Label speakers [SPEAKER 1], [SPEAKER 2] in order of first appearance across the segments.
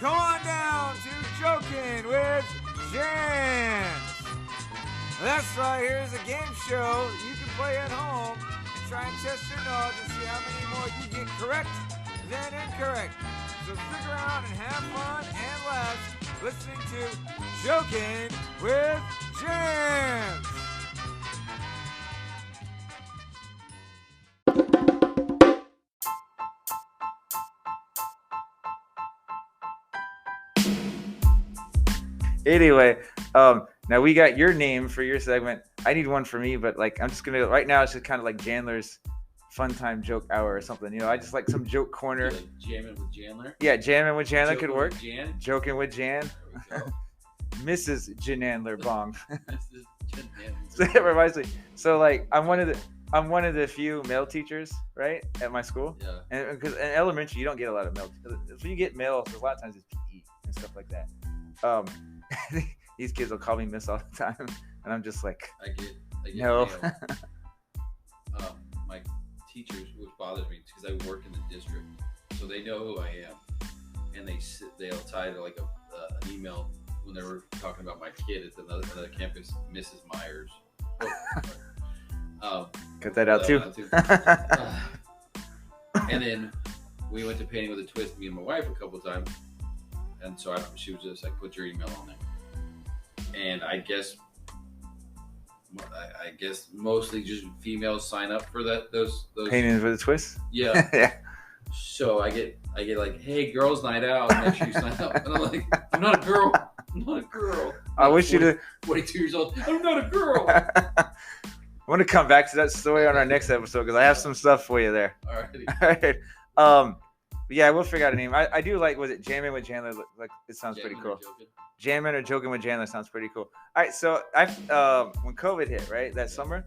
[SPEAKER 1] Come on down to Joking with Jan. That's right, here's a game show you can play at home and try and test your knowledge and see how many more you get correct than incorrect. So stick around and have fun and laugh listening to Joking with Jan. Anyway, now we got your name for your segment. I need one for me, but like I'm just gonna right now. It's just kind of like Jandler's fun time joke hour or something. You know, I just like some joke corner.
[SPEAKER 2] Like jamming with Jandler.
[SPEAKER 1] Yeah, jamming with Jandler
[SPEAKER 2] Joking
[SPEAKER 1] could work.
[SPEAKER 2] With Jan.
[SPEAKER 1] Joking with Jan.
[SPEAKER 2] There we go.
[SPEAKER 1] Mrs. Jandler Bong.
[SPEAKER 2] This is Jandler.
[SPEAKER 1] So it reminds me. So like I'm one of the few male teachers, right, at my school.
[SPEAKER 2] Yeah.
[SPEAKER 1] And because in elementary you don't get a lot of male. When you get male, a lot of times it's PE and stuff like that. These kids will call me miss all the time, and I'm just like,
[SPEAKER 2] I get
[SPEAKER 1] no.
[SPEAKER 2] My teachers, which bothers me, because I work in the district, so they know who I am, and they'll tie to like an email when they were talking about my kid at another campus, Mrs. Myers.
[SPEAKER 1] Cut that out too.
[SPEAKER 2] And then we went to Painting with a Twist, me and my wife, a couple of times. And so she was just like, put your email on there. And I guess mostly just females sign up for those
[SPEAKER 1] Painting with a Twist.
[SPEAKER 2] Yeah.
[SPEAKER 1] Yeah.
[SPEAKER 2] So I get like, hey, girls' night out. Make sure you sign up. And I'm like, I'm not a girl. I'm not a girl.
[SPEAKER 1] I wish you to.
[SPEAKER 2] 42 years old. I'm not a girl.
[SPEAKER 1] I want to come back to that story on our next episode because I have some stuff for you there.
[SPEAKER 2] All
[SPEAKER 1] right. Yeah, we'll figure out a name. I do like, was it Jamming with Jandler? Like, it sounds pretty cool. Jamming or Joking with Jandler sounds pretty cool. All right, so when COVID hit, right, that summer,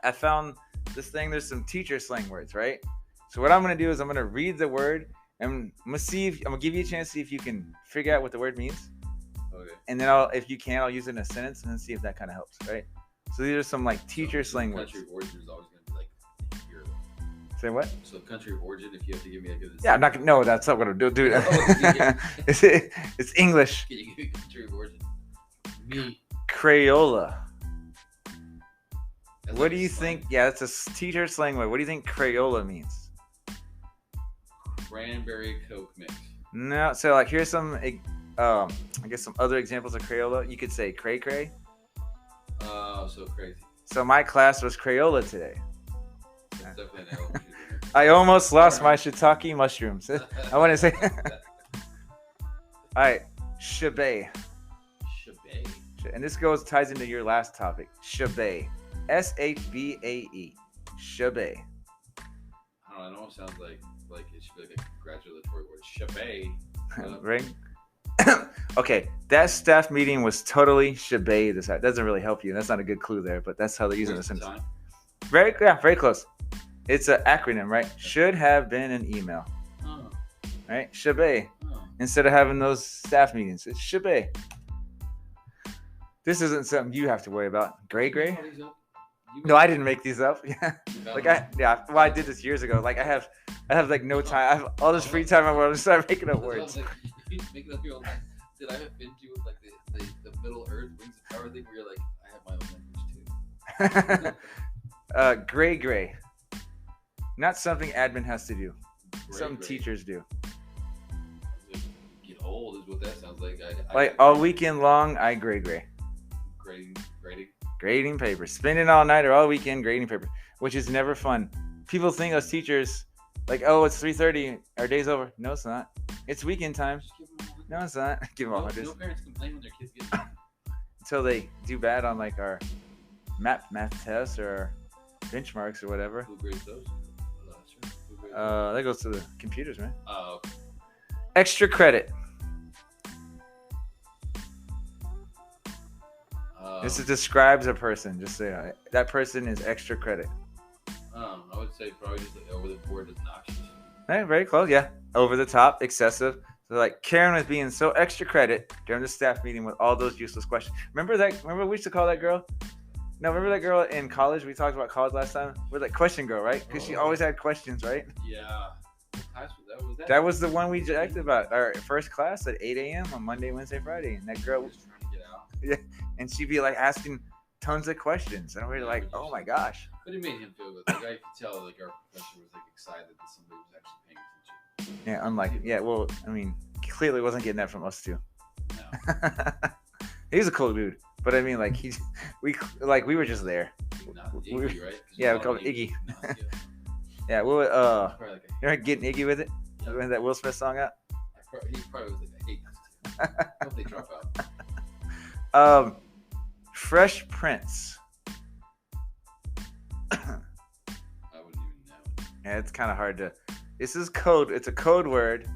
[SPEAKER 1] I found this thing. There's some teacher slang words, right? So what I'm gonna do is I'm gonna read the word, and I'm gonna give you a chance to see if you can figure out what the word means.
[SPEAKER 2] Okay.
[SPEAKER 1] And then if you can, I'll use it in a sentence and then see if that kind of helps, right? So these are some like teacher slang words.
[SPEAKER 2] Country of origin is always gonna be like here.
[SPEAKER 1] Say what?
[SPEAKER 2] So country of origin, if you have to give me a good.
[SPEAKER 1] Yeah, I'm not gonna. No, that's not what I'm doing. It's English.
[SPEAKER 2] Can you give me country of origin? Me.
[SPEAKER 1] Crayola.
[SPEAKER 2] That's
[SPEAKER 1] What
[SPEAKER 2] like
[SPEAKER 1] do you
[SPEAKER 2] slang.
[SPEAKER 1] think? Yeah, it's a teacher slang word. What do you think Crayola means?
[SPEAKER 2] Cranberry Coke mix.
[SPEAKER 1] No. So like, here's some. I guess some other examples of Crayola. You could say cray cray.
[SPEAKER 2] Oh, so crazy.
[SPEAKER 1] So my class was Crayola today.
[SPEAKER 2] That's definitely an elementary.
[SPEAKER 1] I almost lost my shiitake mushrooms. I want to say. All right, shabe.
[SPEAKER 2] Shabe.
[SPEAKER 1] And this ties into your last topic. Shabe. SHBAE. Shabe.
[SPEAKER 2] I don't know. It almost sounds like it should be like a congratulatory word. Shabe.
[SPEAKER 1] Ring. Okay, that staff meeting was totally shabe. This doesn't really help you. That's not a good clue there, but that's how they're using this. Very close. It's an acronym, right? Should have been an email.
[SPEAKER 2] Oh.
[SPEAKER 1] Right? Shabe.
[SPEAKER 2] Oh.
[SPEAKER 1] Instead of having those staff meetings, it's shabe. This isn't something you have to worry about. Gray. No, I didn't make these up. Yeah. Well, I did this years ago. Like I have like no time. I have all this free time in the world to start making up words.
[SPEAKER 2] Making up your own. Did I offend you with like the Middle Earth Rings of Power thing where you're like, I have my own language too?
[SPEAKER 1] Gray. Not something admin has to do. Something teachers do.
[SPEAKER 2] Get old is what that sounds like.
[SPEAKER 1] Like all weekend long, I gray. Grading paper. Spending all night or all weekend grading paper, which is never fun. People think us teachers, like, oh, it's 3:30, our day's over. No, it's not. It's weekend time. No, it's not. Give them all hundreds.
[SPEAKER 2] No parents complain when their kids get
[SPEAKER 1] until they do bad on like our math tests or our benchmarks or whatever.
[SPEAKER 2] Who grades those?
[SPEAKER 1] That goes to the computers, man.
[SPEAKER 2] Oh.
[SPEAKER 1] Extra credit. This describes a person. Just say that person is extra credit.
[SPEAKER 2] I would say probably just like over the board, obnoxious.
[SPEAKER 1] Hey, very close. Yeah, over the top, excessive. So like Karen was being so extra credit during the staff meeting with all those useless questions. Remember we used to call that girl? No, remember that girl in college? We talked about college last time. We're like question girl, right? Because she always had questions, right?
[SPEAKER 2] Yeah. class was that?
[SPEAKER 1] That was the one we talked about. Our first class at 8 a.m. on Monday, Wednesday, Friday. And that girl
[SPEAKER 2] was trying to get out.
[SPEAKER 1] Yeah, and she'd be like asking tons of questions. And we were like, oh my gosh.
[SPEAKER 2] But it made him feel good. Like, I could tell like our professor was like excited that somebody was actually paying attention.
[SPEAKER 1] Yeah, unlike, well, I mean, clearly wasn't getting that from us too.
[SPEAKER 2] No.
[SPEAKER 1] He's a cool dude. But I mean, like, we were just there.
[SPEAKER 2] Iggy, right?
[SPEAKER 1] Yeah, we called it Iggy. Yeah, we were, you're getting Iggy with it? Yeah. When that Will Smith song out?
[SPEAKER 2] He probably was like, I hate this too. I hope they drop out.
[SPEAKER 1] Fresh Prince.
[SPEAKER 2] I wouldn't even know.
[SPEAKER 1] Yeah, it's kind of hard to. This is code. It's a code word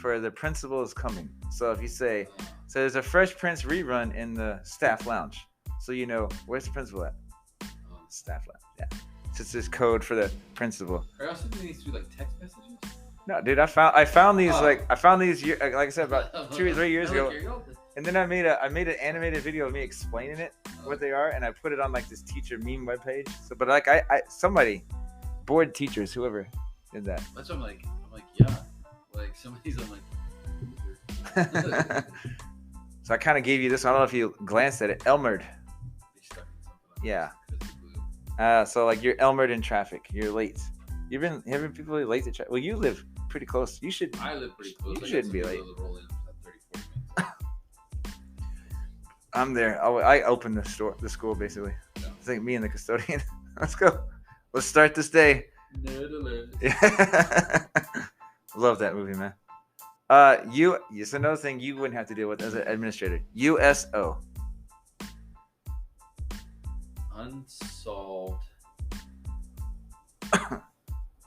[SPEAKER 1] for the principal is coming. So if you say, so there's a Fresh Prince rerun in the staff lounge. So you know, where's the principal at? Staff lounge. Yeah. So it's this code for the principal.
[SPEAKER 2] Are you also doing these through like text messages?
[SPEAKER 1] No, dude. I found these like I said about 2 or 3 years ago. And then I made an animated video of me explaining it, what they are, and I put it on like this teacher meme webpage. So, but like somebody, bored teachers, whoever did that.
[SPEAKER 2] That's what I'm like, yeah, like somebody's, I'm like.
[SPEAKER 1] So I kind of gave you this. I don't know if you glanced at it. Elmered. Yeah. So like you're Elmered in traffic. You're late. You've been having people late to traffic. Well, you live pretty close. You should.
[SPEAKER 2] I live pretty close.
[SPEAKER 1] You shouldn't be late. I'm there. I opened the school basically. Yeah. It's like me and the custodian. Let's go. Let's start this day. Yeah. Love that movie, man. It's another thing you wouldn't have to deal with as an administrator. USO.
[SPEAKER 2] Unsolved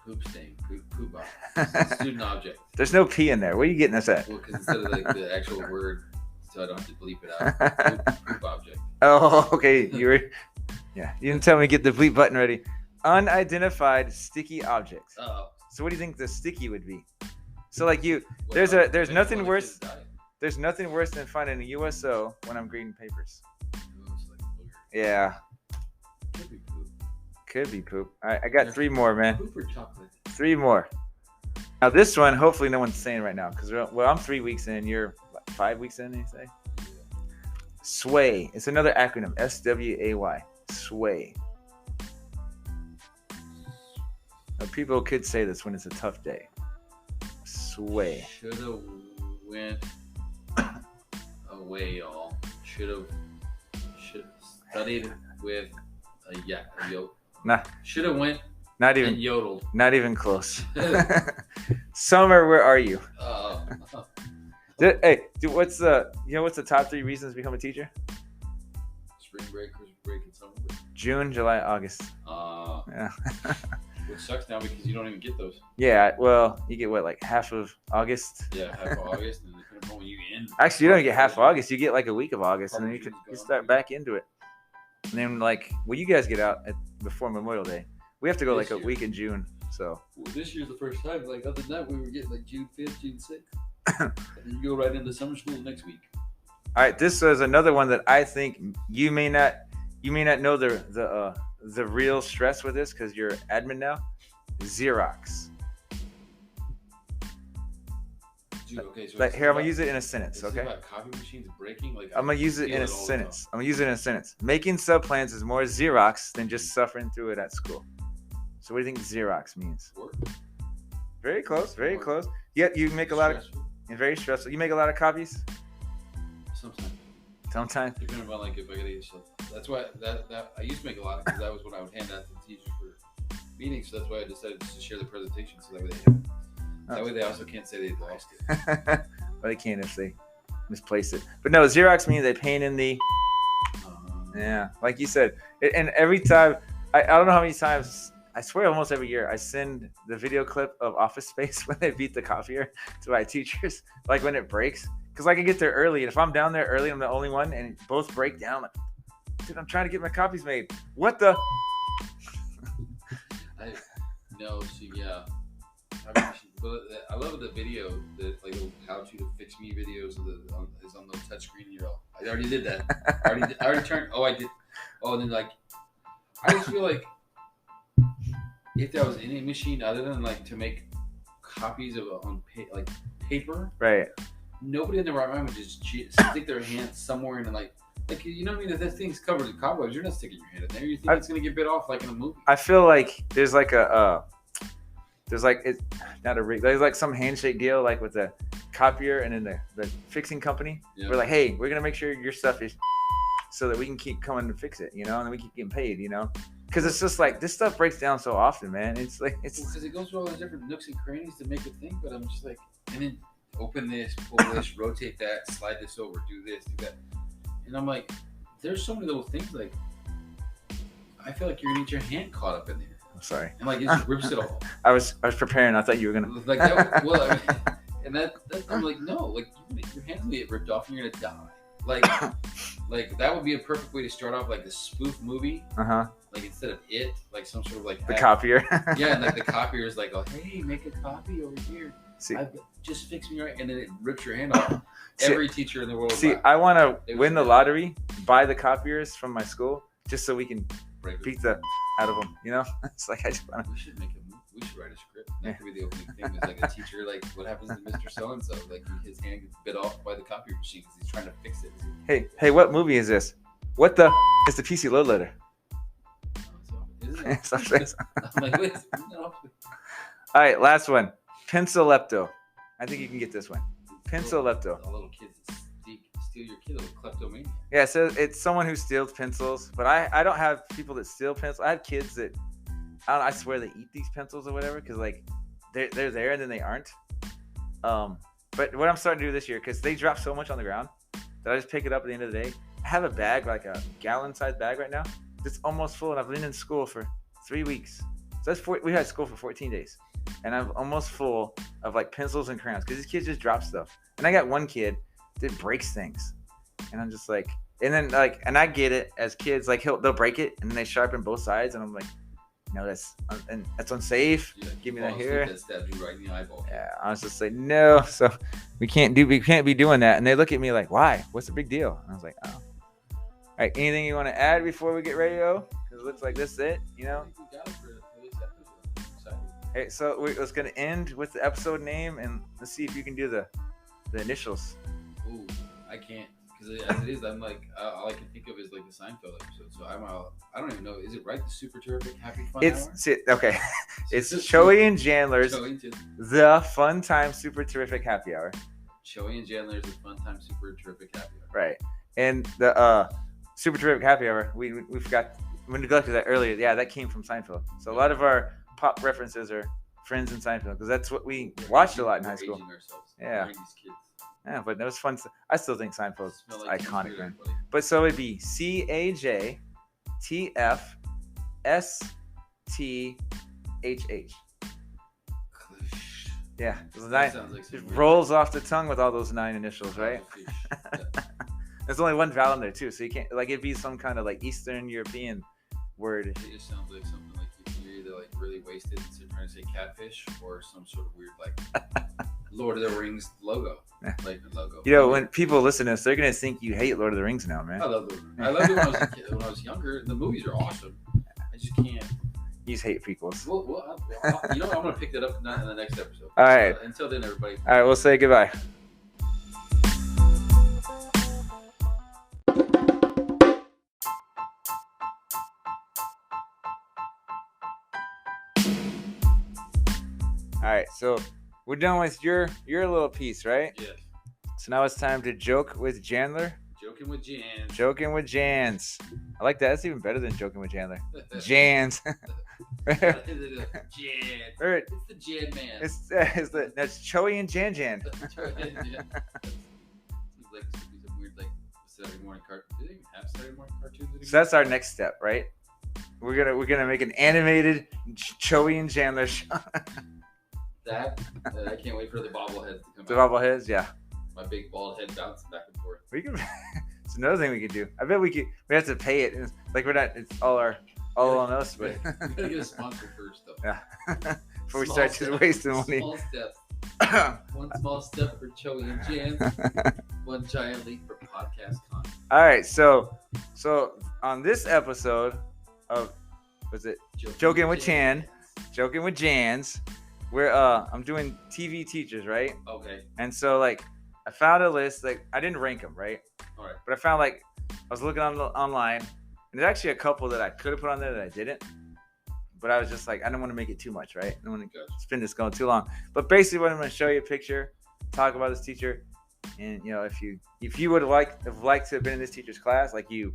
[SPEAKER 2] poop stain. Poop student object.
[SPEAKER 1] There's no P in there. Where are you getting this at?
[SPEAKER 2] Well, because instead of like the actual word, so I don't have to bleep it out. Poop object.
[SPEAKER 1] Oh, okay. You didn't tell me to get the bleep button ready. Unidentified sticky object.
[SPEAKER 2] Oh.
[SPEAKER 1] So what do you think the sticky would be? So like there's nothing worse. There's nothing worse than finding a USO when I'm grading papers. Yeah. Could be poop. All right, I got 3 more, man.
[SPEAKER 2] Poop or chocolate?
[SPEAKER 1] 3 more. Now this one, hopefully no one's saying right now because I'm 3 weeks in. You're 5 weeks in. You say? Yeah. Sway. It's another acronym. SWAY. Sway. Now, people could say this when it's a tough day. Sway.
[SPEAKER 2] Shoulda went away, y'all. Should studied with a yoke.
[SPEAKER 1] Nah.
[SPEAKER 2] Shoulda went.
[SPEAKER 1] Not even
[SPEAKER 2] and yodeled.
[SPEAKER 1] Not even close. Summer, where are you? Hey, dude, what's the top 3 reasons to become a teacher?
[SPEAKER 2] Spring break, Christmas break, and summer break.
[SPEAKER 1] June, July, August.
[SPEAKER 2] Yeah. Which sucks now because you don't even get those.
[SPEAKER 1] Yeah, well, you get what, like half of August?
[SPEAKER 2] Yeah, half of August, and depending on when you end.
[SPEAKER 1] Actually, you don't get half of August. You get like a week of August, and then you start back into it. And then you guys get out before Memorial Day. We have to go like a week in June. So.
[SPEAKER 2] Well, this year's the first time. Like other than that, we were getting like June 5th, June 6th, and then you go right into summer school next week.
[SPEAKER 1] All right, this is another one that I think you may not know the real stress with this because you're admin now. Xerox.
[SPEAKER 2] Dude, okay, so
[SPEAKER 1] here, I'm gonna use it in a sentence. Okay.
[SPEAKER 2] About copy machines breaking. Like
[SPEAKER 1] I'm gonna use it in a sentence. Making subplans is more Xerox than just suffering through it at school. So what do you think Xerox means?
[SPEAKER 2] Work.
[SPEAKER 1] Very close. Very close. Yeah, you make a lot of. And very stressful. You make a lot of copies. Sometimes.
[SPEAKER 2] Depending on like if I get each. So that's why that I used to make a lot because that was what I would hand out to the teachers for meetings. So that's why I decided to share the presentation so that way they have it. That way they also can't say they lost it.
[SPEAKER 1] Well, they can't if they misplace it. But no, Xerox means they paint in the. Yeah, like you said, and every time I don't know how many times. I swear almost every year I send the video clip of Office Space when they beat the copier to my teachers, like when it breaks. Because I can get there early. And if I'm down there early, I'm the only one, and both break down. I'm like, dude, I'm trying to get my copies made. What the?
[SPEAKER 2] Yeah. I love the video, that like how to fix me videos is on the touchscreen. I already did that. I already turned. Oh, I did. Oh, and then like, I just feel like if there was any machine other than like to make copies of on like paper.
[SPEAKER 1] Right.
[SPEAKER 2] Nobody in their right mind would just stick their hand somewhere and like you know what I mean? If that thing's covered in cobwebs, you're not sticking your hand in there. You think it's gonna get bit off like in a movie?
[SPEAKER 1] I feel like there's like there's like it's not a rig. There's like some handshake deal like with the copier and then the fixing company. Yeah. We're like, hey, we're gonna make sure your stuff is so that we can keep coming to fix it, you know, and then we keep getting paid, you know. Because it's just like this stuff breaks down so often, man. It's like
[SPEAKER 2] because it goes through all the different nooks and crannies to make it think. But I'm just like, and then open this, pull this, rotate that, slide this over, do this, do that, and I'm like, there's so many little things. Like, I feel like you're gonna get your hand caught up in there.
[SPEAKER 1] I'm sorry.
[SPEAKER 2] And like it just rips it all.
[SPEAKER 1] I was preparing. I thought you were gonna
[SPEAKER 2] like that. Well, I mean, and that I'm like, no, like your hand's gonna get ripped off and you're gonna die. Like that would be a perfect way to start off like a spoof movie. Like instead of it, like some sort of like
[SPEAKER 1] the copier.
[SPEAKER 2] Yeah, and like the copier is like, oh hey, make a copy over here. Just fix me right, and then it rips your hand off. Every teacher in the world.
[SPEAKER 1] See, I want to win the lottery, buy the copiers from my school, just so we can beat the out of them. You know, it's like I just want to.
[SPEAKER 2] We should make a movie. We should write a script. That could be the opening thing. It's like a teacher, like what happens to Mr. So and So? Like his hand gets bit off by the copier machine because he's trying to fix it.
[SPEAKER 1] Hey, what movie is this? What the is the PC load letter?
[SPEAKER 2] Isn't it? I'm like, wait, no.
[SPEAKER 1] All right, last one. Pencilepto. I think you can get this one. Pencilepto.
[SPEAKER 2] A little kids that steal your kid, a little kleptomaniac.
[SPEAKER 1] Yeah, so it's someone who steals pencils. But I don't have people that steal pencils. I have kids that I swear they eat these pencils or whatever because like they're there and then they aren't. But what I'm starting to do this year because they drop so much on the ground that I just pick it up at the end of the day. I have a bag like a gallon-sized bag right now. It's almost full, and I've been in school for 3 weeks. So we had school for 14 days, and I'm almost full of like pencils and crayons because these kids just drop stuff. And I got one kid that breaks things, and I'm just like, and then like, and I get it as kids, like they'll break it, and then they sharpen both sides, and I'm like, no, that's unsafe. Yeah, give me that here.
[SPEAKER 2] That stabbed you right in the eyeball.
[SPEAKER 1] Yeah, I was just like, no. So we can't be doing that. And they look at me like, why? What's the big deal? And I was like, oh. All right, anything you want to add before we get ready to go? Because it looks like this is it, you know? Hey, so it's going to end with the episode name, and let's see if you can do the initials.
[SPEAKER 2] Ooh, I can't. Because as it is, I'm like, all I can think of is like the Seinfeld episode. So I don't even know. Is it right? The Super Terrific Happy Fun Hour?
[SPEAKER 1] Okay. It's Choey and Jandler's The Fun Time Super Terrific Happy Hour.
[SPEAKER 2] Choey and Jandler's The Fun Time Super Terrific Happy Hour.
[SPEAKER 1] Right. And the Super Terrific Happy Hour, we forgot, we neglected that earlier. Yeah, that came from Seinfeld. So a lot of our pop references are friends in Seinfeld because that's what we watched a lot in high school. Yeah. Yeah, but that was fun. I still think Seinfeld's iconic, man. But so it'd be CAJTFSTHH. Yeah, it rolls off the tongue with all those 9 initials, right? There's only one vowel in there too, so you can't like it'd be some kind of like Eastern European word.
[SPEAKER 2] It just sounds like something like you're either like really wasted and so you're trying to say catfish or some sort of weird like Lord of the Rings logo. Like the logo.
[SPEAKER 1] You know, when people listen to this, they're gonna think you hate Lord of the Rings now, man.
[SPEAKER 2] I loved it when I was a kid, when I was younger. The movies are awesome. I just can't.
[SPEAKER 1] You just hate prequels.
[SPEAKER 2] Well, I'm gonna pick that up in the next episode.
[SPEAKER 1] All right.
[SPEAKER 2] Until then, everybody.
[SPEAKER 1] All right, we'll say goodbye. All right, so we're done with your little piece, right?
[SPEAKER 2] Yes.
[SPEAKER 1] So now it's time to joke with Jandler.
[SPEAKER 2] Joking with Jans.
[SPEAKER 1] Joking with Jans. I like that. That's even better than joking with Jandler. Jans.
[SPEAKER 2] Jan.
[SPEAKER 1] Right.
[SPEAKER 2] It's the Jan man.
[SPEAKER 1] That's Choey and Jan.
[SPEAKER 2] Seems like it's gonna be some weird like Saturday morning cartoon. Do they even have Saturday morning cartoons anymore?
[SPEAKER 1] So that's our next step, right? We're gonna make an animated Choey and Jandler show.
[SPEAKER 2] That I can't wait for the bobbleheads to come out.
[SPEAKER 1] The bobbleheads, yeah.
[SPEAKER 2] My big bald head bouncing back and forth.
[SPEAKER 1] We can. It's another thing we could do. I bet we could. We have to pay it. It's like we're not. It's all on us. But
[SPEAKER 2] we gotta get a sponsor first, though.
[SPEAKER 1] Yeah. Before we start just wasting money.
[SPEAKER 2] Small steps. One small step for Choey and Jan. One giant leap for podcast content.
[SPEAKER 1] All right. So on this episode of Joking with Chan, Joking with Jans, I'm doing TV teachers, right?
[SPEAKER 2] Okay.
[SPEAKER 1] And so like I found a list. Like I didn't rank them, right?
[SPEAKER 2] All right.
[SPEAKER 1] But I found like I was looking online, and there's actually a couple that I could have put on there that I didn't. But I was just like, I don't want to make it too much, right? I don't want to spin this going too long. But basically, what I'm going to show you a picture, talk about this teacher, and you know, if you would have liked to have been in this teacher's class, like you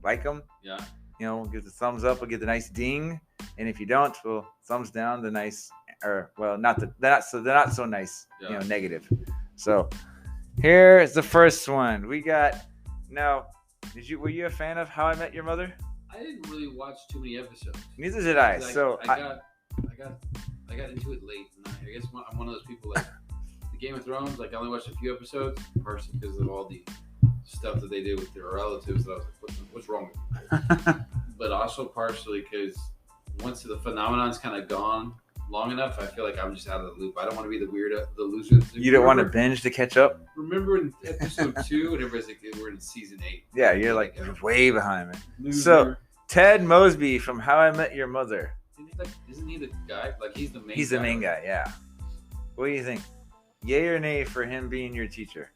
[SPEAKER 1] like them,
[SPEAKER 2] yeah,
[SPEAKER 1] you know, give the thumbs up, we'll get the nice ding, and if you don't, well, thumbs down, the nice, or well, they're not so nice, you know, negative. So here's the first one. We got now. Were you a fan of How I Met Your Mother?
[SPEAKER 2] I didn't really watch too many episodes.
[SPEAKER 1] Neither did I. So
[SPEAKER 2] I got into it late, and I guess I'm one of those people like the Game of Thrones. Like I only watched a few episodes, partially because of all the stuff that they did with their relatives. That I was like, what's wrong with you? But also partially because once the phenomenon's kind of gone long enough, I feel like I'm just out of the loop. I don't want to be the loser.
[SPEAKER 1] You don't want to binge to catch up?
[SPEAKER 2] Remember in episode 2, and everybody's like, we're in season 8.
[SPEAKER 1] Yeah, you're like way behind me. Loser. So, Ted Mosby from How I Met Your Mother.
[SPEAKER 2] Isn't he the guy? Like, he's the main guy.
[SPEAKER 1] He's the main guy, yeah. What do you think? Yay or nay for him being your teacher?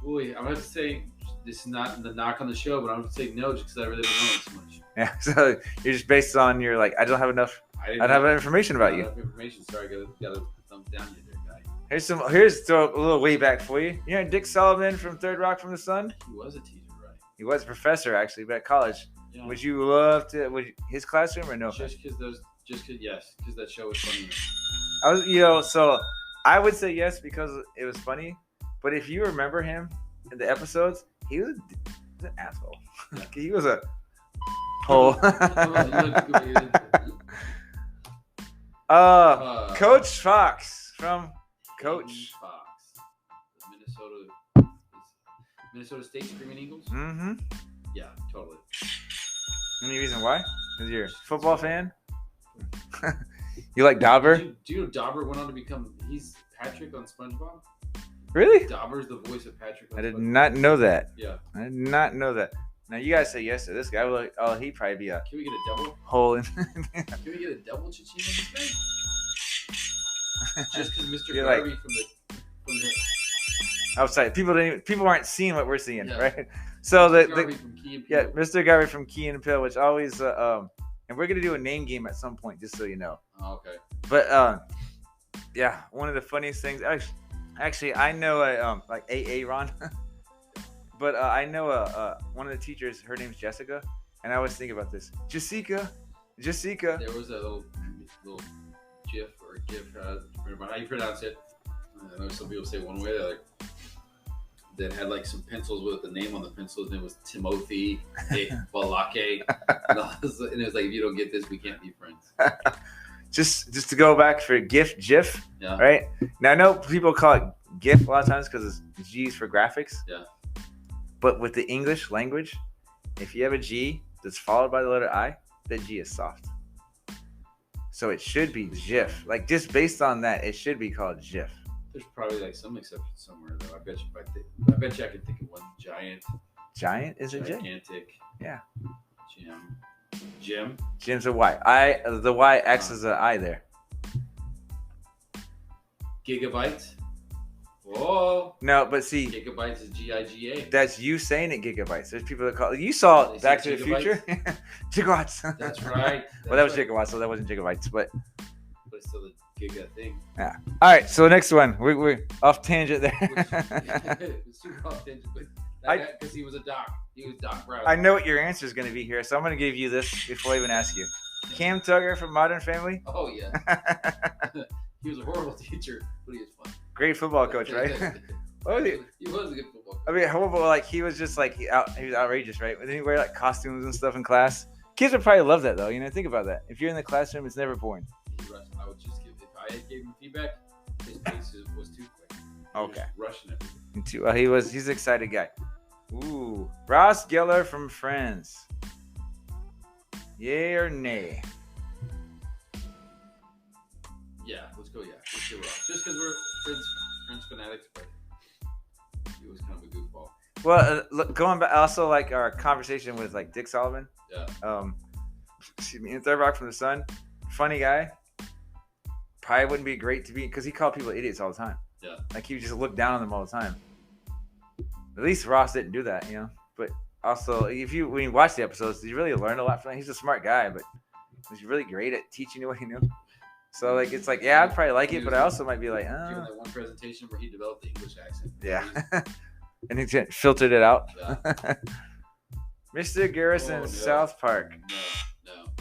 [SPEAKER 2] Boy, I'm going to say, this is not the knock on the show, but I'm going to say no just because I really don't know it too much.
[SPEAKER 1] Yeah, so you're just based on your, like, I don't have enough. I don't have information about you.
[SPEAKER 2] Information. Sorry, got to thumbs down you there, guy.
[SPEAKER 1] Here's throw a little way back for you. You know Dick Sullivan from Third Rock from the Sun?
[SPEAKER 2] He was a teacher, right?
[SPEAKER 1] He was a professor actually, but at college. Yeah. Would you love to his classroom or no?
[SPEAKER 2] Just because that show was funny.
[SPEAKER 1] So I would say yes because it was funny. But if you remember him in the episodes, he was an asshole. Yeah. He was a hole. Coach Fox from Coach
[SPEAKER 2] Fox, Minnesota State Screaming Eagles.
[SPEAKER 1] Mm-hmm.
[SPEAKER 2] Yeah, totally.
[SPEAKER 1] Any reason why? Because you're a football fan. You like Dauber?
[SPEAKER 2] Do you know Dauber went on to become? He's Patrick on SpongeBob.
[SPEAKER 1] Really?
[SPEAKER 2] Dauber's the voice of Patrick.
[SPEAKER 1] I did not know that.
[SPEAKER 2] Yeah.
[SPEAKER 1] I did not know that. Now you guys say yes to this guy. Well, he'd probably be a.
[SPEAKER 2] Can we get a double?
[SPEAKER 1] Hole in.
[SPEAKER 2] Can we get a double cha-ching on this guy? Just because Mr.
[SPEAKER 1] Garvey
[SPEAKER 2] from the
[SPEAKER 1] outside, people aren't seeing what we're seeing, right? So Mr. Garvey from Key and Peele, which always and we're gonna do a name game at some point, just so you know.
[SPEAKER 2] Oh, okay.
[SPEAKER 1] But yeah, one of the funniest things. Actually, I know like AA Ron. But I know one of the teachers, her name's Jessica, and I always think about this. Jessica.
[SPEAKER 2] There was a little GIF or GIF, how you pronounce it. I know some people say one way or the other. That had like some pencils with the name on the pencils, and it was Timothy Balake. And it was like, if you don't get this, we can't be friends.
[SPEAKER 1] Just to go back for GIF, yeah. Right? Now I know people call it GIF a lot of times because it's G's for graphics.
[SPEAKER 2] Yeah.
[SPEAKER 1] But with the English language, if you have a G that's followed by the letter I, that G is soft. So it should be GIF. Like, just based on that, it should be called GIF.
[SPEAKER 2] There's probably like some exception somewhere, though. I bet you I can think of one.
[SPEAKER 1] Giant is a
[SPEAKER 2] gigantic.
[SPEAKER 1] J. Yeah.
[SPEAKER 2] Jim.
[SPEAKER 1] Jim's a Y. The Y X is an I there.
[SPEAKER 2] Gigabytes. Whoa.
[SPEAKER 1] No, but see.
[SPEAKER 2] Gigabytes is Giga.
[SPEAKER 1] That's you saying it gigabytes. There's people that call it. You saw Back to the Future? Gigawatts.
[SPEAKER 2] That's right.
[SPEAKER 1] Well, that was gigawatts, so that wasn't gigabytes, but
[SPEAKER 2] it's still a giga thing.
[SPEAKER 1] Yeah. All right, so the next one. We're off tangent there.
[SPEAKER 2] It's super off tangent, but because he was a doc. He was Doc Brown.
[SPEAKER 1] I know what your answer is going to be here, so I'm going to give you this before I even ask you. Cam Tugger from Modern Family?
[SPEAKER 2] Oh, yeah. He was a horrible teacher, but he was fun.
[SPEAKER 1] Great football coach, right?
[SPEAKER 2] He was a good football coach.
[SPEAKER 1] I mean, horrible, like, he was just, like, he was outrageous, right? Didn't he wear, like, costumes and stuff in class? Kids would probably love that, though. You know, think about that. If you're in the classroom, it's never boring.
[SPEAKER 2] I would just if I gave him feedback, his pace was too quick.
[SPEAKER 1] Okay.
[SPEAKER 2] Rushing it.
[SPEAKER 1] He's an excited guy. Ooh. Ross Geller from Friends. Yay or nay?
[SPEAKER 2] Yeah, let's go. Yeah, let's go Ross. Just because we're Friends fanatics, but he was kind of a goofball.
[SPEAKER 1] Well, look, going back, also like our conversation with like Dick Sullivan.
[SPEAKER 2] Yeah.
[SPEAKER 1] Excuse me, in Third Rock from the Sun. Funny guy. probably wouldn't be great to be because he called people idiots all the time.
[SPEAKER 2] Yeah.
[SPEAKER 1] Like he would just look down on them all the time. At least Ross didn't do that, But also, when you watch the episodes, you really learn a lot from him. He's a smart guy, but he's really great at teaching you what he knew. So like it's like, yeah, I'd probably like it, but I also might be like,
[SPEAKER 2] Given that one presentation where he developed the English accent.
[SPEAKER 1] Yeah. And he filtered it out.
[SPEAKER 2] Yeah.
[SPEAKER 1] Mr. Garrison, South Park.
[SPEAKER 2] No.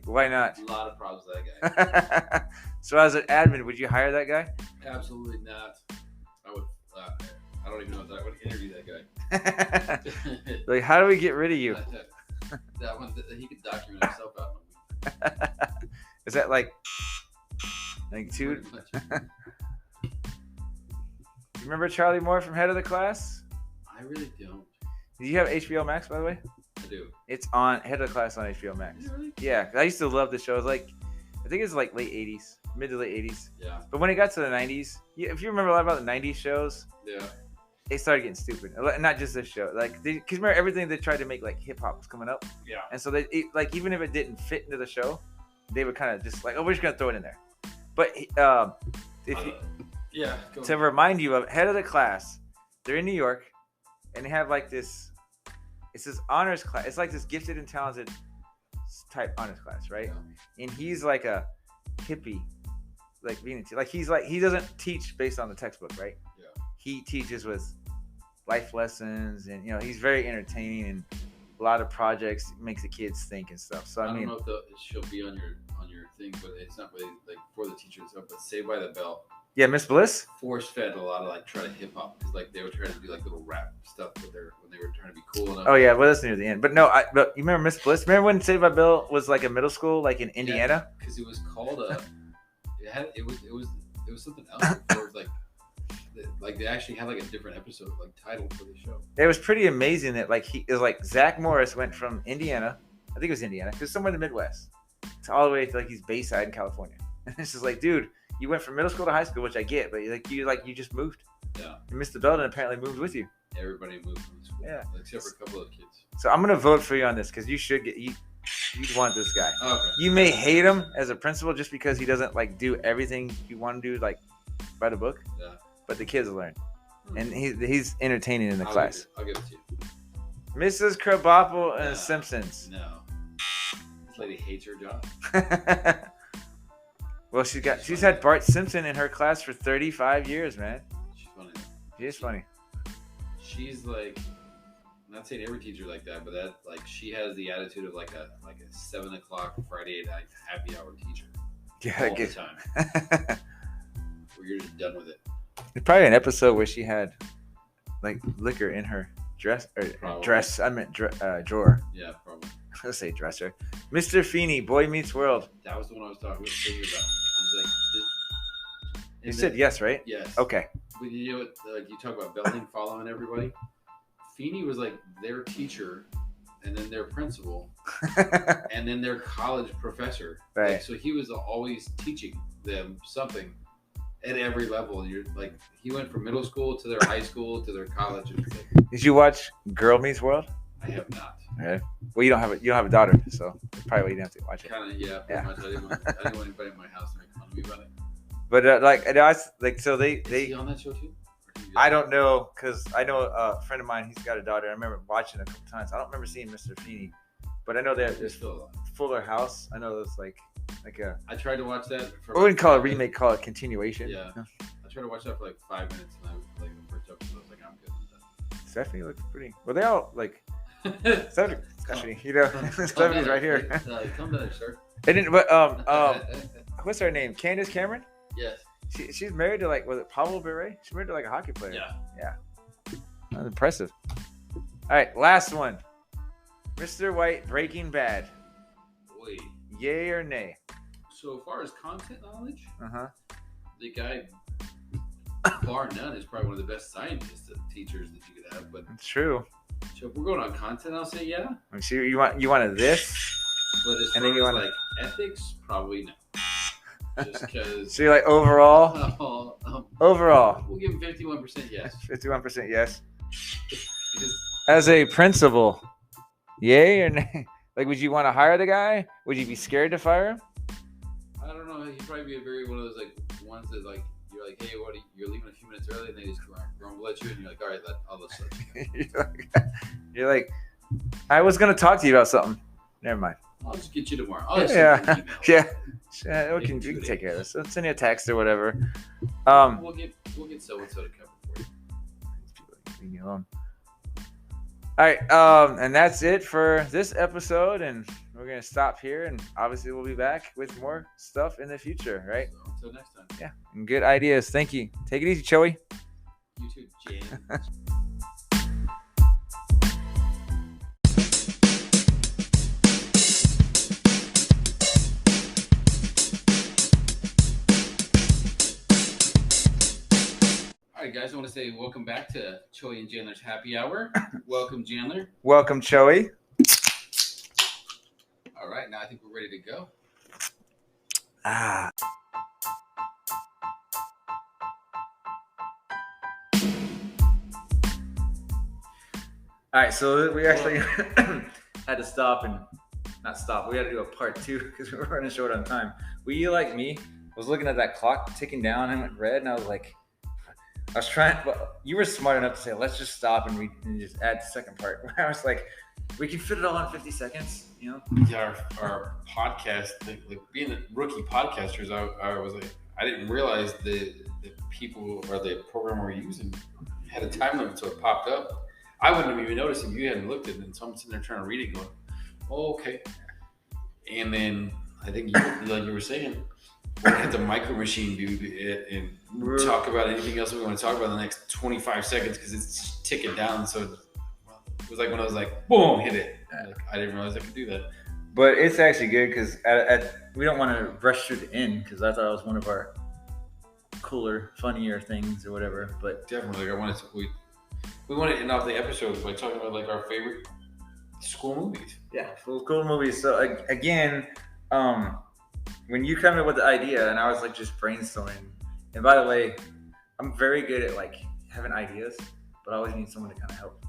[SPEAKER 1] Why not?
[SPEAKER 2] A lot of problems with that guy.
[SPEAKER 1] So as an admin, would you hire that guy?
[SPEAKER 2] Absolutely not. I would. I don't even know if I would interview that guy.
[SPEAKER 1] Like, how do we get rid of you?
[SPEAKER 2] That one, he could document himself out in a week.
[SPEAKER 1] Is that like two? You remember Charlie Moore from Head of the Class?
[SPEAKER 2] I really don't.
[SPEAKER 1] Do you have HBO Max, by the way?
[SPEAKER 2] I do.
[SPEAKER 1] It's on Head of the Class on HBO Max.
[SPEAKER 2] Really?
[SPEAKER 1] Yeah, 'cause I used to love the show. It was like, I think it's like late 80s, mid to late 80s.
[SPEAKER 2] Yeah.
[SPEAKER 1] But when it got to the 90s, if you remember a lot about the 90s shows,
[SPEAKER 2] yeah,
[SPEAKER 1] they started getting stupid. Not just this show. Like, because remember everything they tried to make like hip hop was coming up.
[SPEAKER 2] Yeah.
[SPEAKER 1] And so like even if it didn't fit into the show, they would kind of just like, oh, we're just gonna throw it in there. But to remind you of Head of the Class, they're in New York, and they have like this. It's this honors class. It's like this gifted and talented type honors class, right? Yeah. And he's like a hippie, like being he doesn't teach based on the textbook, right?
[SPEAKER 2] Yeah.
[SPEAKER 1] He teaches with life lessons, and he's very entertaining, and a lot of projects makes the kids think and stuff. So I mean,
[SPEAKER 2] don't know if she'll be on your thing, but it's not really like for the teachers and stuff. But Saved by the Bell.
[SPEAKER 1] Yeah, Miss Bliss
[SPEAKER 2] force fed a lot of like try to hip hop because like they were trying to do like little rap stuff when they were trying to be cool enough.
[SPEAKER 1] Oh yeah, well that's near the end. But no, but you remember Miss Bliss? Remember when Saved by the Bell was like a middle school, like in Indiana?
[SPEAKER 2] Because it was called it was something else. It was like they actually had like a different episode like title for the show.
[SPEAKER 1] It was pretty amazing that it was like Zach Morris went from Indiana, I think it was Indiana, because somewhere in the Midwest, to all the way to like he's Bayside in California. And it's just like, dude, you went from middle school to high school, which I get, but you just moved.
[SPEAKER 2] Yeah.
[SPEAKER 1] And Mr. Belden apparently moved with you.
[SPEAKER 2] Everybody moved from school. Yeah. Except for a couple of kids.
[SPEAKER 1] So I'm gonna vote for you on this because you should get you'd want this guy.
[SPEAKER 2] Okay.
[SPEAKER 1] You may hate him as a principal just because he doesn't like do everything you want to do like by the book.
[SPEAKER 2] Yeah.
[SPEAKER 1] But the kids learn, and he's entertaining in the class.
[SPEAKER 2] I'll give it to you.
[SPEAKER 1] Mrs. Krabappel and Simpsons.
[SPEAKER 2] No. This lady hates her job.
[SPEAKER 1] Well, she's had Bart Simpson in her class for 35 years, man.
[SPEAKER 2] She's funny.
[SPEAKER 1] She is funny.
[SPEAKER 2] She's like, I'm not saying every teacher like that, but that like she has the attitude of like a 7:00 Friday night happy hour teacher.
[SPEAKER 1] Yeah,
[SPEAKER 2] all the time. Where you're just done with it.
[SPEAKER 1] There's probably an episode where she had like liquor in her dress or dress. I meant drawer.
[SPEAKER 2] Yeah, probably.
[SPEAKER 1] Let's say dresser. Mr. Feeney, Boy Meets World.
[SPEAKER 2] That was the one I was thinking about.
[SPEAKER 1] You said yes, right?
[SPEAKER 2] Yes.
[SPEAKER 1] Okay.
[SPEAKER 2] But you know what? Like you talk about Belding following everybody. Feeney was like their teacher, and then their principal, and then their college professor.
[SPEAKER 1] Right.
[SPEAKER 2] Like, so he was always teaching them something at every level. And you're like, he went from middle school to their high school to their college. And like,
[SPEAKER 1] did you watch Girl Meets World?
[SPEAKER 2] I have not.
[SPEAKER 1] Okay. Well, you don't have a daughter, so probably you didn't have to watch it.
[SPEAKER 2] Kind of, yeah. Pretty much. I didn't want anybody in my house to make fun of me about it.
[SPEAKER 1] But so they
[SPEAKER 2] Is he on that show too?
[SPEAKER 1] I don't know because I know a friend of mine. He's got a daughter. I remember watching it a couple times. I don't remember seeing Mr. Feeney, but I know there's Fuller House. I know there's like a.
[SPEAKER 2] I tried to watch that.
[SPEAKER 1] I wouldn't call it a remake, call it continuation.
[SPEAKER 2] Yeah. I tried to watch that for like 5 minutes, and I was like the first episode. I was like, I'm good with that.
[SPEAKER 1] Stephanie looks pretty. Well, they all like. Stephanie, Stephanie's right here.
[SPEAKER 2] Come down, sir.
[SPEAKER 1] They didn't, but what's her name? Candace Cameron.
[SPEAKER 2] Yes.
[SPEAKER 1] She's married to was it Pablo Beret? She's married to like a hockey player.
[SPEAKER 2] Yeah.
[SPEAKER 1] That's impressive. All right, last one. Mr. White, Breaking Bad.
[SPEAKER 2] Wait.
[SPEAKER 1] Yay or nay?
[SPEAKER 2] So as far as content knowledge,
[SPEAKER 1] the
[SPEAKER 2] guy, bar none, is probably one of the best scientists and teachers that you could have. But
[SPEAKER 1] it's true.
[SPEAKER 2] So if we're going on content, I'll say yeah.
[SPEAKER 1] I'm sure you wanted this,
[SPEAKER 2] but as far as like ethics, probably no. Just because.
[SPEAKER 1] So you're like overall? Overall.
[SPEAKER 2] We'll give him 51% yes.
[SPEAKER 1] 51% yes. As a principal, yay or nay? Like, would you want to hire the guy? Would you be scared to fire him?
[SPEAKER 2] I don't know. he'd probably be one of those like ones that like you're like, hey, you're leaving a few minutes early, and they just grumble at you, and you're like, all right, I'll just let you
[SPEAKER 1] know. you're like, I was gonna talk to you about something. Never mind.
[SPEAKER 2] I'll just get you tomorrow.
[SPEAKER 1] Yeah. We can take care of this. Let's send you a text or whatever.
[SPEAKER 2] We'll get so and so to cover for you.
[SPEAKER 1] Leave me alone. All right, and that's it for this episode, and we're gonna stop here, and obviously we'll be back with more stuff in the future, right?
[SPEAKER 2] So, until next time.
[SPEAKER 1] Yeah, and good ideas. Thank you. Take it easy, Choey.
[SPEAKER 2] You too, James. Guys, I want to say welcome back to Choey and Jandler's Happy Hour. Welcome, Jandler.
[SPEAKER 1] Welcome, Choey.
[SPEAKER 2] All right, now I think we're ready to go.
[SPEAKER 1] All right, so we actually had to stop and not stop. We had to do a part 2 because we were running short on time. Were you like me? I was looking at that clock ticking down and it went red, and I was like, I was trying, but you were smart enough to say, let's just stop and just add the second part. I was like, we can fit it all in 50 seconds, you know?
[SPEAKER 2] Yeah, our podcast, like being the rookie podcasters, I was like, I didn't realize the people or the program we're using had a time limit, so it popped up. I wouldn't have even noticed if you hadn't looked at it, and so I'm sitting there trying to read it going, oh, okay. And then I think like you were saying, we're going to hit the micro machine, dude, and talk about anything else we want to talk about in the next 25 seconds because it's ticking down. So it was like when I was like, boom, hit it. Like, I didn't realize I could do that.
[SPEAKER 1] But it's actually good because we don't want to rush through the end because I thought it was one of our cooler, funnier things or whatever. But
[SPEAKER 2] definitely, like we want to end off the episode by talking about like our favorite school movies.
[SPEAKER 1] Yeah, cool movies. So again, when you come up with the idea, and I was like just brainstorming. And by the way, I'm very good at like having ideas, but I always need someone to kind of help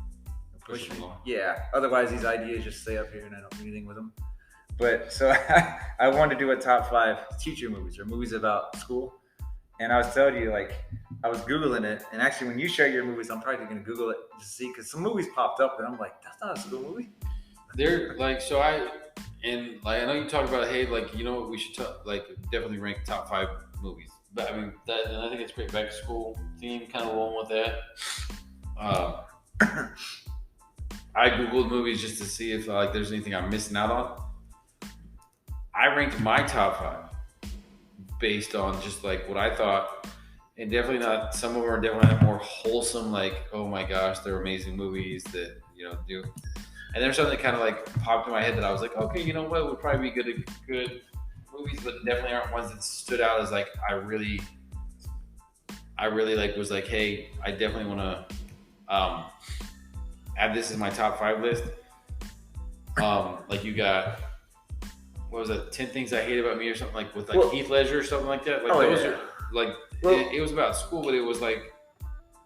[SPEAKER 1] push me. Yeah. Otherwise, these ideas just stay up here, and I don't do anything with them. But so I wanted to do a top 5 teacher movies or movies about school. And I was telling you, like, I was Googling it. And actually, when you share your movies, I'm probably going to Google it to see, because some movies popped up, and I'm like, that's not a school movie.
[SPEAKER 2] They're like, and like I know you talk about, hey, like, you know what, we should like definitely rank top 5 movies. But I mean, and I think it's great back to school theme, kind of rolling with that. I Googled movies just to see if like there's anything I'm missing out on. I ranked my top 5 based on just like what I thought, and definitely not. Some of them are definitely more wholesome, like, oh my gosh, they're amazing movies that do. And there's something that kind of like popped in my head that I was like, okay, you know what, would probably be good movies, but definitely aren't ones that stood out as like I really like was like, hey, I definitely want to add this as my top 5 list. Like you got, what was that, 10 Things I Hate About Me or something, like with like Heath Ledger or something like that. Like those are like it was about school, but it was like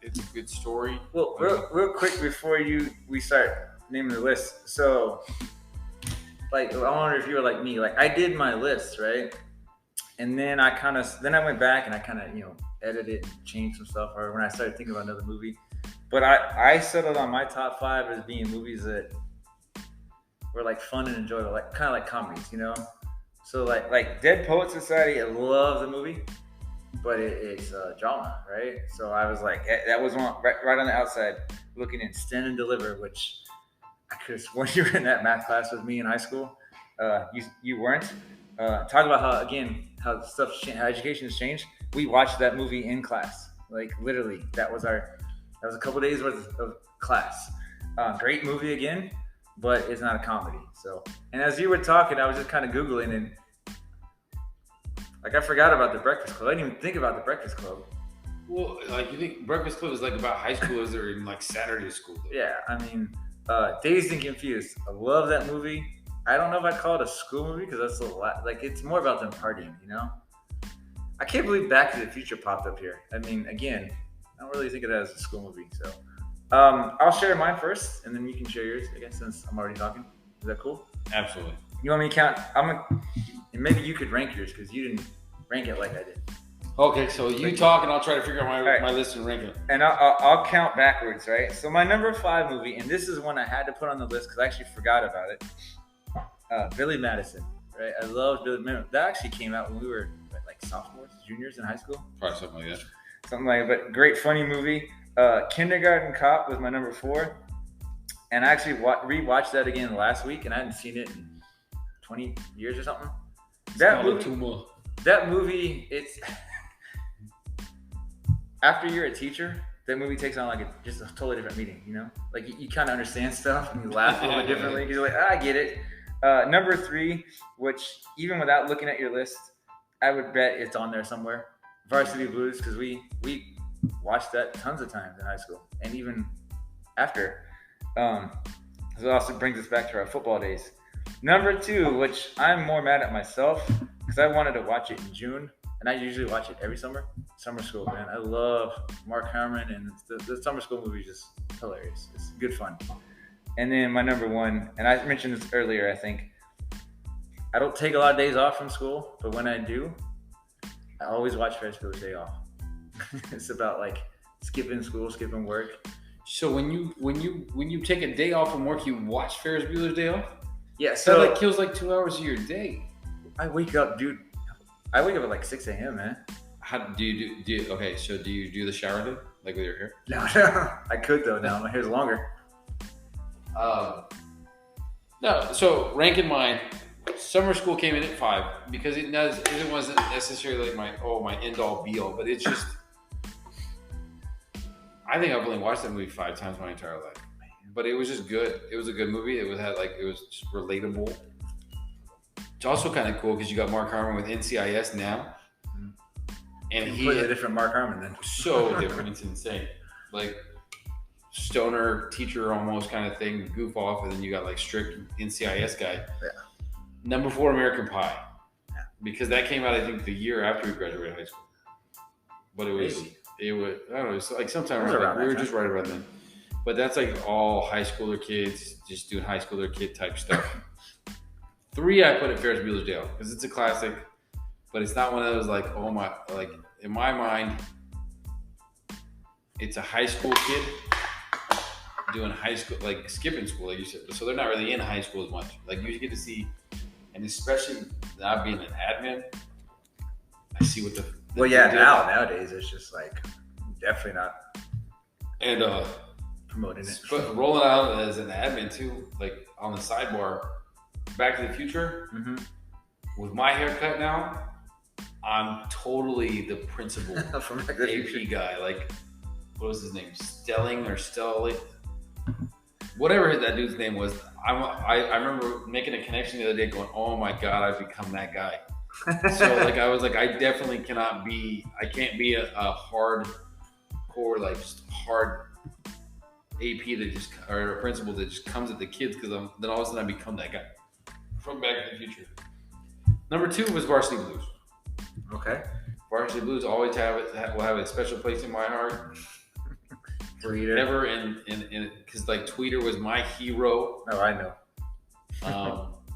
[SPEAKER 2] it's a good story.
[SPEAKER 1] Well, real quick before we start naming the list. So, like, I wonder if you were like me. Like, I did my list, right? And then I went back and I kind of edited and changed some stuff. Or when I started thinking about another movie, but I settled on my top 5 as being movies that were like fun and enjoyable, like kind of like comedies, So like Dead Poets Society, I love the movie, but it's drama, right? So I was like, that was one right on the outside looking in Stand and Deliver, which I could have sworn you were in that math class with me in high school. You weren't. Talk about how stuff, how education has changed. We watched that movie in class, like literally. That was a couple days worth of class. Great movie again, but it's not a comedy. So, and as you were talking, I was just kind of Googling, and like I forgot about The Breakfast Club. I didn't even think about The Breakfast Club.
[SPEAKER 2] Well, like you think Breakfast Club is like about high schoolers that are in like Saturday school, though.
[SPEAKER 1] Yeah, I mean, Dazed and Confused. I love that movie. I don't know if I'd call it a school movie because that's a lot. Like, it's more about them partying, I can't believe Back to the Future popped up here. I mean, again, I don't really think of that as a school movie. So, I'll share mine first, and then you can share yours, I guess, since I'm already talking. Is that cool?
[SPEAKER 2] Absolutely.
[SPEAKER 1] You want me to count? And maybe you could rank yours because you didn't rank it like I did.
[SPEAKER 2] Okay, so you talk and I'll try to figure out my list and rank it.
[SPEAKER 1] And I'll count backwards, right? So my number 5 movie, and this is one I had to put on the list because I actually forgot about it. Billy Madison, right? I loved Billy Madison. That actually came out when we were like sophomores, juniors in high school.
[SPEAKER 2] Probably something like that.
[SPEAKER 1] Something like that, but great funny movie. Kindergarten Cop was my number 4. And I actually rewatched that again last week, and I hadn't seen it in 20 years or something. That movie, it's after you're a teacher, that movie takes on like just a totally different meaning, you know? Like you kind of understand stuff and you laugh a little bit differently because you're like, I get it. Number 3, which even without looking at your list, I would bet it's on there somewhere. Varsity Blues, because we watched that tons of times in high school and even after. It also brings us back to our football days. Number 2, which I'm more mad at myself because I wanted to watch it in June, and I usually watch it every summer. Summer School, man. I love Mark Harmon, and the Summer School movie is just hilarious. It's good fun. And then my number 1, and I mentioned this earlier, I think. I don't take a lot of days off from school, but when I do, I always watch Ferris Bueller's Day Off. It's about like skipping school, skipping work.
[SPEAKER 2] So when you take a day off from work, you watch Ferris Bueller's Day Off?
[SPEAKER 1] Yeah, so
[SPEAKER 2] that like kills like 2 hours of your day.
[SPEAKER 1] I wake up, dude. I wake up at like 6 a.m., man.
[SPEAKER 2] How do you do? Okay, so do you do the shower thing, like with your hair?
[SPEAKER 1] No, I could though. Now my hair's longer.
[SPEAKER 2] No. So ranking mine, Summer School came in at 5 because it wasn't necessarily like my end all be all, but it's just. I think I've only watched that movie 5 times my entire life, but it was just good. It was a good movie. It was just relatable. It's also kind of cool because you got Mark Harmon with NCIS now, and
[SPEAKER 1] completely different Mark Harmon then.
[SPEAKER 2] So different. It's insane. Like stoner teacher almost kind of thing, goof off, and then you got like strict NCIS guy.
[SPEAKER 1] Yeah.
[SPEAKER 2] Number 4, American Pie, because that came out I think the year after we graduated high school, but it was. Maybe. It would, I don't know, it's like sometime around we were just right around then. But that's like all high schooler kids just doing high schooler kid type stuff. 3, I put it Ferris Bueller's Day Off because it's a classic, but it's not one of those like, oh my, like in my mind, it's a high school kid doing high school, like skipping school, like you said. So they're not really in high school as much. Like you get to see, and especially not being an admin, I see what the
[SPEAKER 1] well, yeah, nowadays it's just like definitely not.
[SPEAKER 2] And
[SPEAKER 1] promoting it.
[SPEAKER 2] But rolling out as an admin too, like on the sidebar, Back to the Future, with my haircut now, I'm totally the principal
[SPEAKER 1] from
[SPEAKER 2] AP guy. Like, what was his name? Stelling or Stelling? Whatever that dude's name was. I remember making a connection the other day going, oh my God, I've become that guy. So like I was like, I definitely can't be a hardcore, like just hard AP that just, or a principal that just comes at the kids, because then all of a sudden I become that guy from Back to the Future. Number 2 was Varsity Blues.
[SPEAKER 1] Okay.
[SPEAKER 2] Varsity Blues always will have a special place in my heart.
[SPEAKER 1] Tweeter.
[SPEAKER 2] Never because like Tweeter was my hero.
[SPEAKER 1] Oh, I know.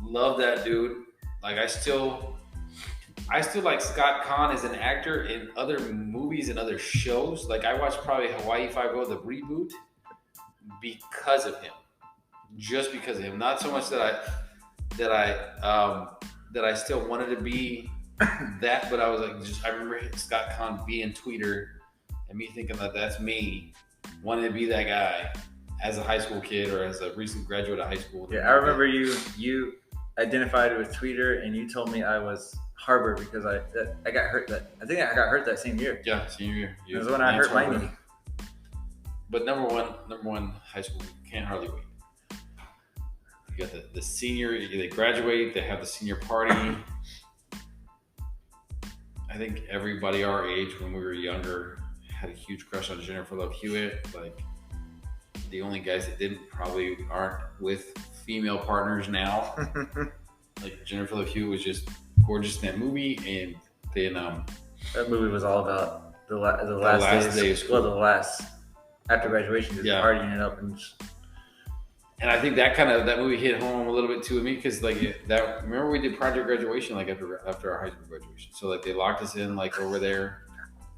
[SPEAKER 2] Love that dude. Like I still like Scott Conn as an actor in other movies and other shows. Like I watched probably Hawaii Five-O, the reboot, because of him. Just because of him. Not so much that I still wanted to be that, but I was like, I remember Scott Conn being Tweeter and me thinking that that's me, wanting to be that guy as a high school kid or as a recent graduate of high school.
[SPEAKER 1] Yeah, I remember you identified with Tweeter, and you told me I was Harbor because I got hurt I think I got hurt that same year.
[SPEAKER 2] Yeah, senior year.
[SPEAKER 1] It was when I hurt my knee.
[SPEAKER 2] But number one high school, can't hardly wait. You got the senior, they graduate, they have the senior party. I think everybody our age when we were younger had a huge crush on Jennifer Love Hewitt. Like the only guys that didn't probably aren't with female partners now. Like Jennifer Love Hewitt was just gorgeous in that movie, and then
[SPEAKER 1] that movie was all about the last day of school. Well, the last after graduation, just partying it up and.
[SPEAKER 2] And I think that movie hit home a little bit too with me because remember we did Project Graduation like after our high school graduation. So like they locked us in like over there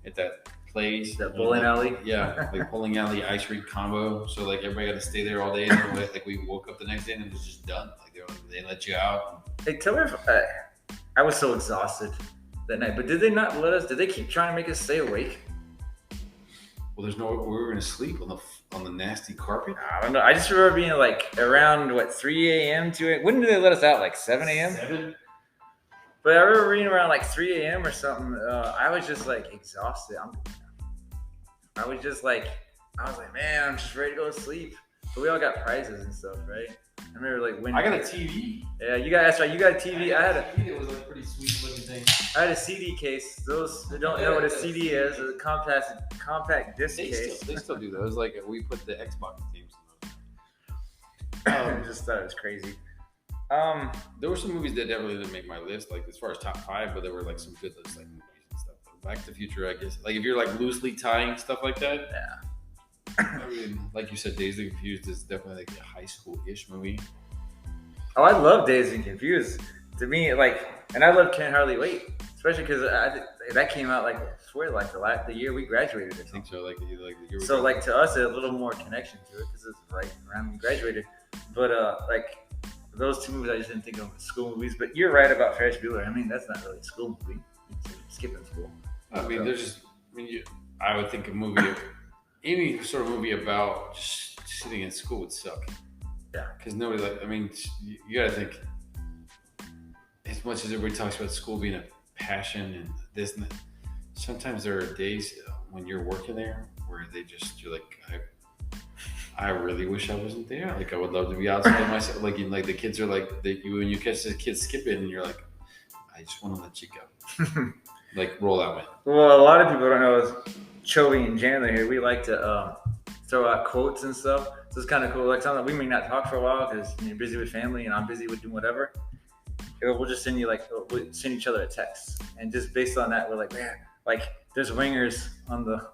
[SPEAKER 2] at that place,
[SPEAKER 1] that bowling alley.
[SPEAKER 2] Yeah, like bowling alley ice rink combo. So like everybody got to stay there all day. And like we woke up the next day and it was just done. Like they let you out.
[SPEAKER 1] Hey, tell me if I was so exhausted that night, but did they not let us? Did they keep trying to make us stay awake?
[SPEAKER 2] Well, there's no. We were gonna sleep on the nasty carpet.
[SPEAKER 1] I don't know. I just remember being like around 3 a.m. to it. When did they let us out? Like 7 a.m.
[SPEAKER 2] 7.
[SPEAKER 1] But I remember reading around like 3 a.m. or something. I was just like exhausted. I was like, man, I'm just ready to go to sleep. But we all got prizes and stuff, right? I remember like winning.
[SPEAKER 2] I got a TV.
[SPEAKER 1] Yeah, that's right. You got a TV. I had a
[SPEAKER 2] TV. It was like a pretty sweet looking thing.
[SPEAKER 1] I had a CD case. Those who don't know what a CD is, a compact disc case.
[SPEAKER 2] They still do those. Like we put the Xbox games in those.
[SPEAKER 1] I just thought it was crazy.
[SPEAKER 2] There were some movies that definitely didn't make my list, like as far as top 5, but there were like some good lists, like movies and stuff. Back to the Future, I guess. Like if you're like loosely tying stuff like that.
[SPEAKER 1] Yeah.
[SPEAKER 2] I mean, like you said, Dazed and Confused is definitely like a high school-ish movie.
[SPEAKER 1] Oh, I love Dazed and Confused. To me, and I love Can't Hardly Wait, especially because that came out like I swear, like the year we graduated. I think
[SPEAKER 2] so. Like the year.
[SPEAKER 1] So like to us, a little more connection to it because it's right around when we graduated. But like those two movies, I just didn't think of them as school movies. But you're right about Ferris Bueller. I mean, that's not really a school movie. It's skipping school.
[SPEAKER 2] I mean, I would think a movie. Any sort of movie about just sitting in school would suck.
[SPEAKER 1] Yeah.
[SPEAKER 2] Because nobody you gotta think, as much as everybody talks about school being a passion and this and that, sometimes there are days when you're working there where you're like, I really wish I wasn't there. Like I would love to be outside myself. Like the kids are like, when you catch the kids skipping and you're like, I just want to let you go. Like roll out, man.
[SPEAKER 1] Well, a lot of people don't know is Choey and Jandler here. We like to throw out quotes and stuff. So it's kind of cool. Like something we may not talk for a while because you're busy with family and I'm busy with doing whatever. We'll just send we'll send each other a text, and just based on that, we're like, man, like there's wingers on the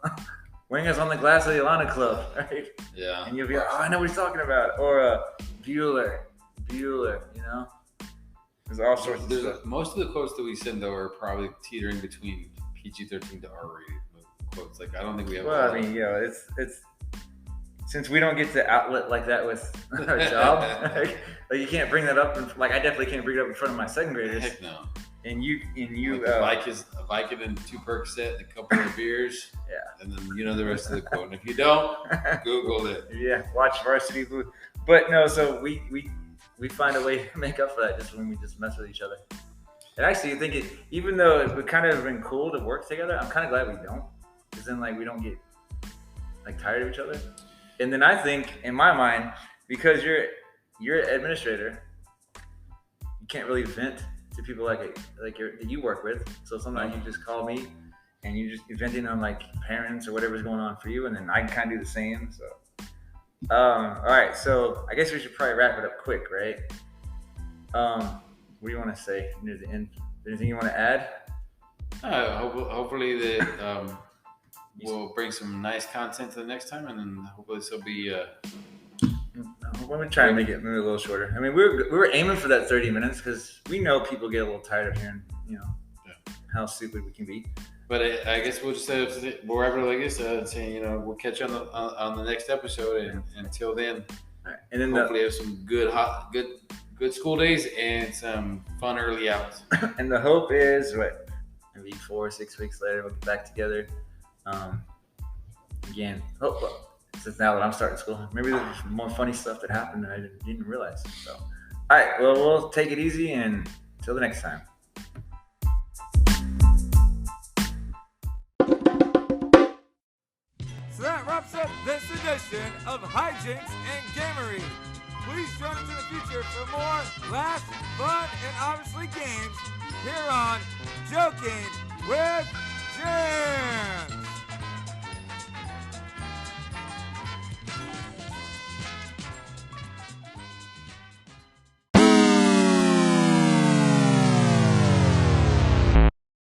[SPEAKER 1] glass of the Alana Club, right?
[SPEAKER 2] Yeah.
[SPEAKER 1] And you'll be like, oh, I know what he's talking about, or Bueller, you know. There's all sorts of stuff.
[SPEAKER 2] Most of the quotes that we send though are probably teetering between PG-13 to R-rated quotes. Like I don't think we have.
[SPEAKER 1] Well, I mean, it's since we don't get to outlet like that with our job, like you can't bring that up. I definitely can't bring it up in front of my second graders.
[SPEAKER 2] Heck no.
[SPEAKER 1] And you.
[SPEAKER 2] Like a Vicodin and 2 Percocet and a couple of beers.
[SPEAKER 1] Yeah. And
[SPEAKER 2] then you know the rest of the quote. And if you don't, Google it.
[SPEAKER 1] Yeah, watch Varsity Blues. But no, so we find a way to make up for that just when we just mess with each other. And actually, I think even though it would kind of have been cool to work together, I'm kind of glad we don't, because then we don't get tired of each other. And then I think in my mind, because you're an administrator, you can't really vent to people that you work with. So sometimes you just call me and you just venting on parents or whatever's going on for you, and then I can kind of do the same. So, all right. So I guess we should probably wrap it up quick, right? What do you want to say near the end? Anything you want to add?
[SPEAKER 2] Hopefully that we'll bring some nice content to the next time, and then hopefully this will be.
[SPEAKER 1] I'm gonna try and make it maybe a little shorter. I mean, we were aiming for that 30 minutes because we know people get a little tired of hearing, how stupid we can be.
[SPEAKER 2] But I guess we'll just we'll wrap it like this, saying we'll catch you on the next episode, and until then,
[SPEAKER 1] all right. And then
[SPEAKER 2] hopefully have some good school days and some fun early outs.
[SPEAKER 1] And the hope is maybe 4 or 6 weeks later we'll get back together. Again, since now that I'm starting school, maybe there's more funny stuff that happened that I didn't realize. So, all right, well, we'll take it easy, and until the next time. So that wraps up this edition of Hijinks and Gamery. Please join us in the future for more laughs, fun, and obviously games here on Joking with Jam.